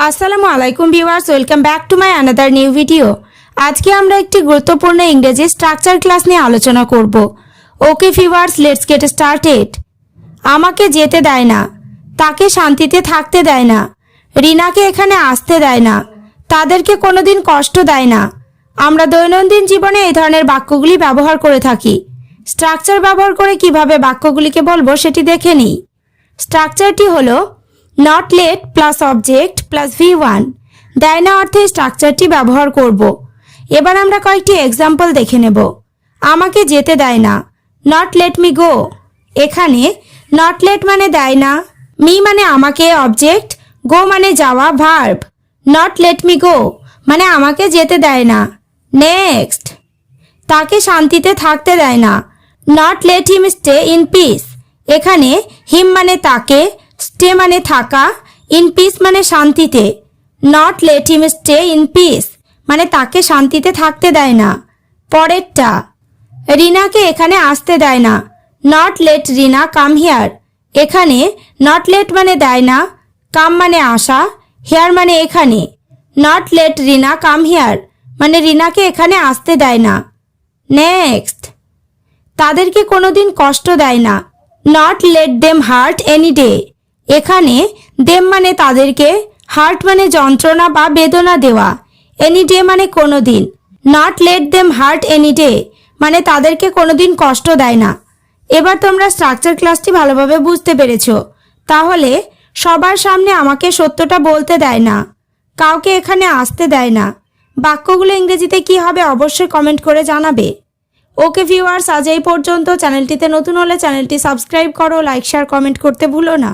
আসসালামু আলাইকুম viewers, welcome back to my another new video. আজকে আমরা একটি গুরুত্বপূর্ণ ইংরেজি স্ট্রাকচার ক্লাস নিয়ে আলোচনা করব। Okay viewers, let's get started. আমাকে যেতে দেয় না, তাকে শান্তিতে থাকতে দেয় না, রিনাকে এখানে আসতে দেয় না, তাদেরকে কোনোদিন কষ্ট দেয় না। আমরা দৈনন্দিন জীবনে এই ধরনের বাক্যগুলি ব্যবহার করে থাকি। স্ট্রাকচার ব্যবহার করে কিভাবে বাক্যগুলিকে বলবো সেটি দেখে নিই। স্ট্রাকচারটি হলো not let plus object plus V1। দেয় না অর্থে স্ট্রাকচারটি ব্যবহার করব। এবার আমরা কয়েকটি এক্সাম্পল দেখে নেব। আমাকে যেতে দেয় না, নট লেট মি গো। এখানে নট লেট মানে দেয় না, মি মানে আমাকে অবজেক্ট, গো মানে যাওয়া verb. Not let me go মানে আমাকে যেতে দেয় না। নেক্সট, তাকে শান্তিতে থাকতে দেয় না, not let him stay in peace. এখানে হিম মানে তাকে, স্টে মানে থাকা, ইন পিস মানে শান্তিতে। Not let him stay in peace মানে তাকে শান্তিতে থাকতে দেয় না। পরেরটা, রিনাকে এখানে আসতে দেয় না, not let Rina come here. এখানে নট লেট মানে দেয় না, কাম মানে আসা, হেয়ার মানে এখানে। Not let Rina come here মানে রিনাকে এখানে আসতে দেয় না। নেক্সট, তাদেরকে কোনোদিন কষ্ট দেয় না, not let them heart any day. এখানে দেম মানে তাদেরকে, হার্ট মানে যন্ত্রণা বা বেদনা দেওয়া, এনি ডে মানে কোনো দিন। Not let them heart any day মানে তাদেরকে কোনোদিন কষ্ট দেয় না। এবার তোমরা স্ট্রাকচার ক্লাসটি ভালোভাবে বুঝতে পেরেছো। তাহলে সবার সামনে আমাকে সত্যটা বলতে দেয় না, কাউকে এখানে আসতে দেয় না। বাক্যগুলো ইংরেজিতে কি হবে অবশ্যই কমেন্ট করে জানাবে। ওকে ভিউয়ার্স, আজ এই পর্যন্ত। চ্যানেলটিতে নতুন হলে চ্যানেলটি সাবস্ক্রাইব করো, লাইক শেয়ার কমেন্ট করতে ভুলো না।